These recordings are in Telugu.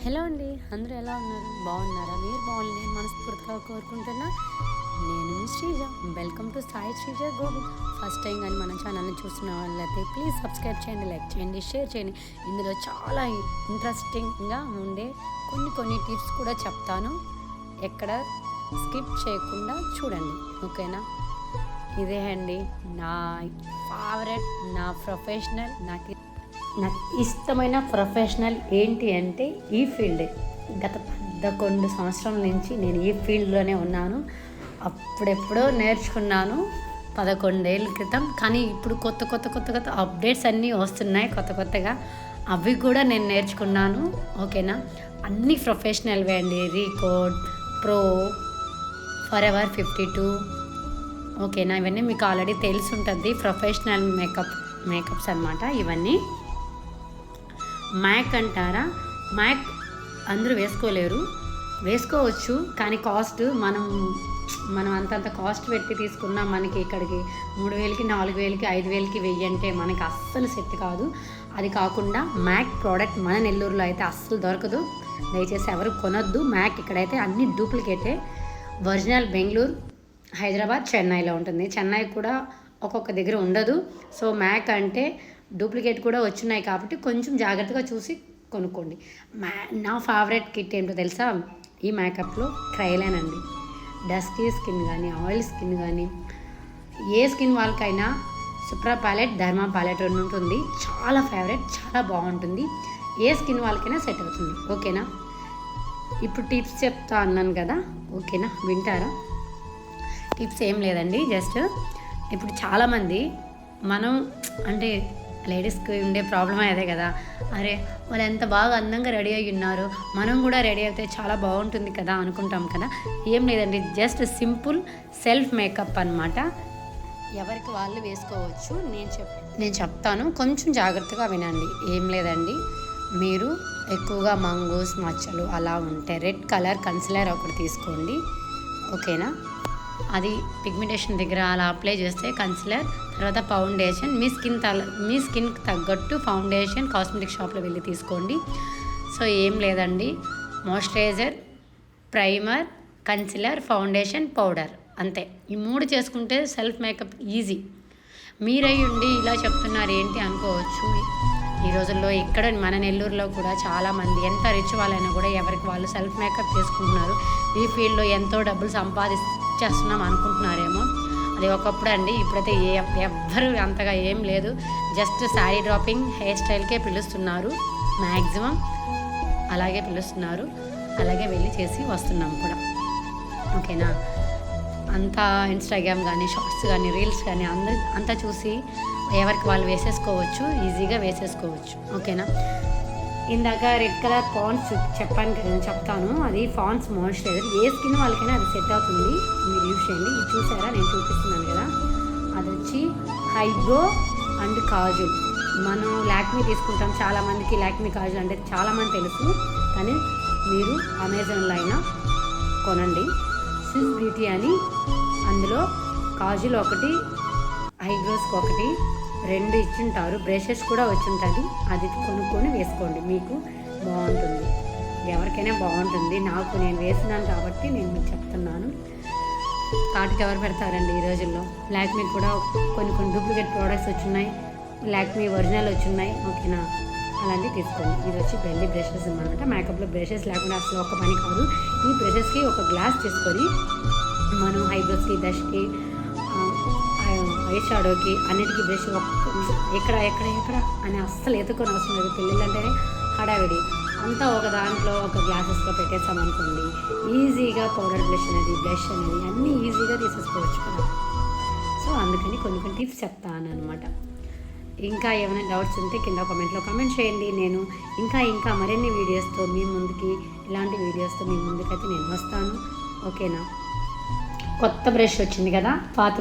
హలో అండి, అందరూ ఎలా ఉన్నారు? బాగున్నారా? మీరు బాగుంది నేను మనస్ఫూర్తిగా కోరుకుంటున్నా. నేను మీ Sreeja. Welcome to Sai Sreeja Govind. First time కానీ మన ఛానల్ని చూస్తున్న వాళ్ళైతే ప్లీజ్ సబ్స్క్రైబ్ చేయండి, లైక్ చేయండి, షేర్ చేయండి. ఇందులో చాలా ఇంట్రెస్టింగ్గా ఉండే కొన్ని టిప్స్ కూడా చెప్తాను. ఎక్కడ స్కిప్ చేయకుండా చూడండి, ఓకేనా? ఇదే అండి నా ఫేవరెట్, నా ప్రొఫెషనల్, నాకు ఇష్టమైన ప్రొఫెషనల్ ఏంటి అంటే ఈ ఫీల్డే. గత 11 సంవత్సరాల నుంచి నేను ఈ ఫీల్డ్లోనే ఉన్నాను. అప్పుడెప్పుడో నేర్చుకున్నాను 11 ఏళ్ళ క్రితం. కానీ ఇప్పుడు కొత్త అప్డేట్స్ అన్నీ వస్తున్నాయి కొత్తగా. అవి కూడా నేను నేర్చుకున్నాను, ఓకేనా? అన్నీ ప్రొఫెషనల్వే అండి. రీకోడ్, ప్రో, ఫరెవర్ 52, ఓకేనా? ఇవన్నీ మీకు ఆల్రెడీ తెలిసి ఉంటుంది. ప్రొఫెషనల్ మేకప్స్ అన్నమాట ఇవన్నీ. మ్యాక్ అంటారా? మ్యాక్ అందరూ వేసుకోవచ్చు, కానీ కాస్ట్ మనం అంతంత కాస్ట్ పెట్టి తీసుకున్నా మనకి ఇక్కడికి 3,000కి 4,000కి 5,000కి 1,000 అంటే మనకి అస్సలు సెట్ కాదు. అది కాకుండా మ్యాక్ ప్రోడక్ట్ మన నెల్లూరులో అయితే అస్సలు దొరకదు. దయచేసి ఎవరు కొనొద్దు. మ్యాక్ ఇక్కడైతే అన్ని డూప్లికేటే. ఒరిజినల్ బెంగళూరు, హైదరాబాద్, చెన్నైలో ఉంటుంది. చెన్నై కూడా ఒక్కొక్క దగ్గర ఉండదు. సో మ్యాక్ అంటే డూప్లికేట్ కూడా వచ్చున్నాయి కాబట్టి కొంచెం జాగ్రత్తగా చూసి కొనుక్కోండి. నా ఫేవరెట్ కిట్ ఏంటో తెలుసా? ఈ మేకప్లో క్రైలైన్ అండి. డస్కీ స్కిన్ కానీ, ఆయిల్ స్కిన్ కానీ, ఏ స్కిన్ వాళ్ళకైనా సుప్రా ప్యాలెట్, ధర్మా ప్యాలెట్ రెండు ఉంటుంది. చాలా ఫేవరెట్, చాలా బాగుంటుంది. ఏ స్కిన్ వాళ్ళకైనా సెట్ అవుతుంది, ఓకేనా? ఇప్పుడు టిప్స్ చెప్తా అన్నాను కదా, ఓకేనా? వింటారా? టిప్స్ ఏం లేదండి, జస్ట్ ఇప్పుడు చాలామంది మనం అంటే లేడీస్కి ఉండే ప్రాబ్లమే అదే కదా. అరే వాళ్ళు ఎంత బాగా అందంగా రెడీ అయ్యి ఉన్నారు, మనం కూడా రెడీ అయితే చాలా బాగుంటుంది కదా అనుకుంటాం కదా. ఏం లేదండి, జస్ట్ సింపుల్ సెల్ఫ్ మేకప్ అన్నమాట. ఎవరికి వాళ్ళు వేసుకోవచ్చు. నేను చెప్తాను, కొంచెం జాగ్రత్తగా వినండి. ఏం లేదండి, మీరు ఎక్కువగా మంగూస్ మచ్చలు అలా ఉంటే రెడ్ కలర్ కన్సిలర్ ఒకటి తీసుకోండి, ఓకేనా? అది పిగ్మెంటేషన్ దగ్గర అలా అప్లై చేస్తే కన్సిలర్. తర్వాత ఫౌండేషన్, మీ స్కిన్కి తగ్గట్టు ఫౌండేషన్ కాస్మెటిక్ షాప్లో వెళ్ళి తీసుకోండి. సో ఏం లేదండి, moisturiser, primer, concealer, foundation, powder, అంతే. ఈ 3 చేసుకుంటే సెల్ఫ్ మేకప్ ఈజీ. మీరై ఉండి ఇలా చెప్తున్నారు ఏంటి అనుకోవచ్చు. ఈ రోజుల్లో ఇక్కడ మన నెల్లూరులో కూడా చాలామంది ఎంత రిచ్ వాళ్ళైనా కూడా ఎవరికి వాళ్ళు సెల్ఫ్ మేకప్ చేసుకుంటున్నారు. ఈ ఫీల్డ్లో ఎంతో డబ్బులు సంపాదించేస్తున్నాం అనుకుంటున్నారేమో. అది ఒకప్పుడు అండి, ఇప్పుడైతే ఎవ్వరు అంతగా ఏం లేదు. జస్ట్ శారీ డ్రాపింగ్, హెయిర్ స్టైల్కే పిలుస్తున్నారు మ్యాక్సిమం. అలాగే పిలుస్తున్నారు, అలాగే వెళ్ళి చేసి వస్తున్నాం కూడా, ఓకేనా? అంతా ఇన్స్టాగ్రామ్ కానీ, షార్ట్స్ కానీ, రీల్స్ కానీ అంతా చూసి ఎవరికి వాళ్ళు వేసేసుకోవచ్చు, ఈజీగా వేసేసుకోవచ్చు, ఓకేనా? ఇందాక రెడ్ కలర్ పాండ్స్ చెప్తాను. అది పాండ్స్ మాయిశ్చరైజర్. ఏ స్కిన్ వాళ్ళకైనా అది సెట్ అవుతుంది, మీరు యూజ్ చేయండి. ఇది చూసారా, నేను చూపిస్తున్నాను కదా, అది వచ్చి హైబ్రో అండ్ కాజల్. మనం లాక్మీ తీసుకుంటాం, చాలామందికి లాక్మీ కాజల్ అంటే చాలామంది తెలుసు. కానీ మీరు అమెజాన్లో అయినా కొనండి. స్విస్ బ్యూటీ అని, అందులో కాజల్ ఒకటి, ఐబ్రోస్కి ఒకటి, 2 ఇచ్చుంటారు. బ్రషెస్ కూడా వచ్చుంటుంది. అది కొనుక్కొని వేసుకోండి, మీకు బాగుంటుంది. ఎవరికైనా బాగుంటుంది. నేను వేసినాను కాబట్టి నేను మీకు చెప్తున్నాను. కాటికి ఎవరు పెడతారండి ఈ రోజుల్లో? లాక్మీ కూడా కొన్ని డూప్లికేట్ ప్రోడక్ట్స్ వచ్చున్నాయి, లాక్మీ ఒరిజినల్ వచ్చున్నాయి, ఓకేనా? అలాంటివి తీసుకోండి. ఇది వచ్చి బెల్లీ బ్రషెస్ అనమాట. మేకప్లో బ్రషెస్ లేకుండా అసలు ఒక పని కాదు. ఈ బ్రషెస్కి ఒక గ్లాస్ తీసుకొని మనం ఐబ్రోస్కి, డష్కి, ఐ షాడోకి అన్నిటికీ బ్రష్ ఎక్కడ అని అస్సలు ఎత్తుకొని అవసరం లేదు. పెళ్ళిళ్ళు అంటేనే హడావిడి. అంతా ఒక దాంట్లో ఒక గ్లాసెస్లో పెట్టేసామనుకోండి, ఈజీగా పౌడర్ బ్రష్ అనేది అన్నీ ఈజీగా తీసేసుకోవచ్చు కదా. సో అందుకని కొన్ని టిప్స్ చెప్తాను అనమాట. ఇంకా ఏమైనా డౌట్స్ ఉంటే కింద కామెంట్లో కామెంట్ చేయండి. నేను ఇంకా మరిన్ని వీడియోస్తో మీ ముందుకి, ఇలాంటి వీడియోస్తో మీ ముందుకైతే నేను వస్తాను, ఓకేనా? కొత్త బ్రష్ వచ్చింది కదా, పాత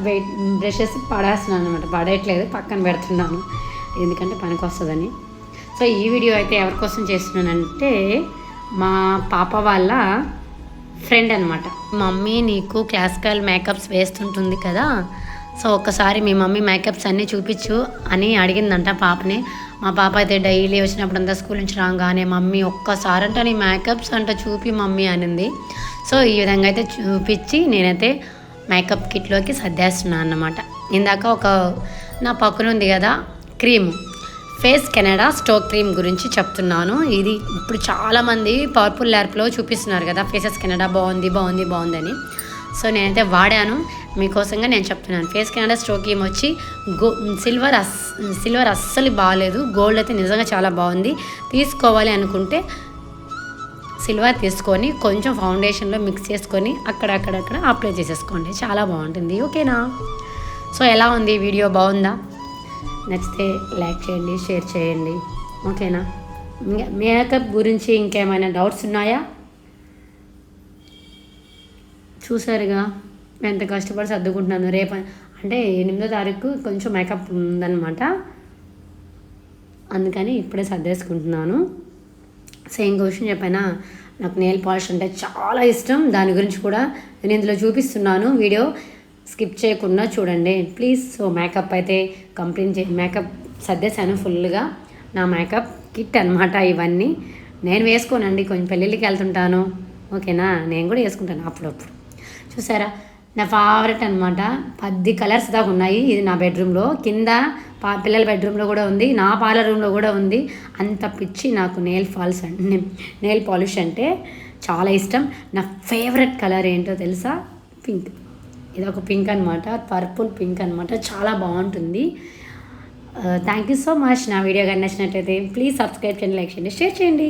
బ్రషెస్ పడేస్తున్నాను అనమాట. పడేయట్లేదు, పక్కన పెడుతున్నాను, ఎందుకంటే పనికి వస్తుందని. సో ఈ వీడియో అయితే ఎవరికోసం చేస్తున్నానంటే మా పాప వాళ్ళ ఫ్రెండ్ అనమాట. మమ్మీ నీకు క్లాసికల్ మేకప్స్ వేస్తుంటుంది కదా, సో ఒక్కసారి మీ మమ్మీ మేకప్స్ అన్నీ చూపించు అని అడిగిందంట పాపని. మా పాప అయితే డైలీ వచ్చినప్పుడంతా స్కూల్ నుంచి రాగానే మమ్మీ ఒక్కసారి అంట నీ మేకప్స్ అంట చూపి మమ్మీ అనింది. సో ఈ విధంగా అయితే చూపించి నేనైతే మేకప్ కిట్లోకి సర్దేస్తున్నాను అన్నమాట. ఇందాక నా పక్కన ఉంది కదా cream, face Canada stroke cream గురించి చెప్తున్నాను. ఇది ఇప్పుడు చాలామంది పర్పుల్ ల్యాప్లో చూపిస్తున్నారు కదా ఫేసెస్ కెనడా బాగుందని. సో నేనైతే వాడాను, మీకోసంగా నేను చెప్తున్నాను. ఫేస్ కెనడా స్టోక్ క్రీమ్ వచ్చి సిల్వర్ అస్సలు బాగాలేదు, గోల్డ్ అయితే నిజంగా చాలా బాగుంది. తీసుకోవాలి అనుకుంటే సిల్వర్ తీసుకొని కొంచెం ఫౌండేషన్లో మిక్స్ చేసుకొని అక్కడక్కడ అప్లై చేసేసుకోండి, చాలా బాగుంటుంది. ఓకేనా? సో ఎలా ఉంది వీడియో, బాగుందా? నచ్చితే లైక్ చేయండి, షేర్ చేయండి. ఓకేనా? మేకప్ గురించి ఇంకేమైనా డౌట్స్ ఉన్నాయా? చూసారుగా ఎంత కష్టపడి సర్దుకుంటున్నాను. రేపు అంటే 8వ తారీఖు కొంచెం మేకప్ ఉందన్నమాట, అందుకని ఇప్పుడే సర్దేసుకుంటున్నాను. సేమ్ క్వశ్చన్ చెప్పానా, నాకు నెయిల్ పాలిష్ అంటే చాలా ఇష్టం. దాని గురించి కూడా నేను ఇందులో చూపిస్తున్నాను, వీడియో స్కిప్ చేయకుండా చూడండి ప్లీజ్. సో మేకప్ అయితే మేకప్ సర్దేశాను ఫుల్గా. నా మేకప్ కిట్ అనమాట ఇవన్నీ. నేను వేసుకోనండి, కొంచెం పెళ్ళిళ్ళకి వెళ్తుంటాను. ఓకేనా? నేను కూడా వేసుకుంటాను అప్పుడప్పుడు. చూసారా, నా ఫేవరెట్ అనమాట. 10 కలర్స్ దాకా ఉన్నాయి. ఇది నా బెడ్రూమ్లో, కింద పిల్లల బెడ్రూమ్లో కూడా ఉంది, నా పార్లర్ రూమ్లో కూడా ఉంది. అంత పిచ్చి నాకు నెయిల్ పాలిష్ అంటే చాలా ఇష్టం. నా ఫేవరెట్ కలర్ ఏంటో తెలుసా? పింక్. ఇది ఒక పింక్ అనమాట, పర్పుల్ పింక్ అనమాట, చాలా బాగుంటుంది. Thank you so much. నా వీడియో కానీ నచ్చినట్లయితే ప్లీజ్ సబ్స్క్రైబ్ చేయండి, లైక్ చేయండి, షేర్ చేయండి.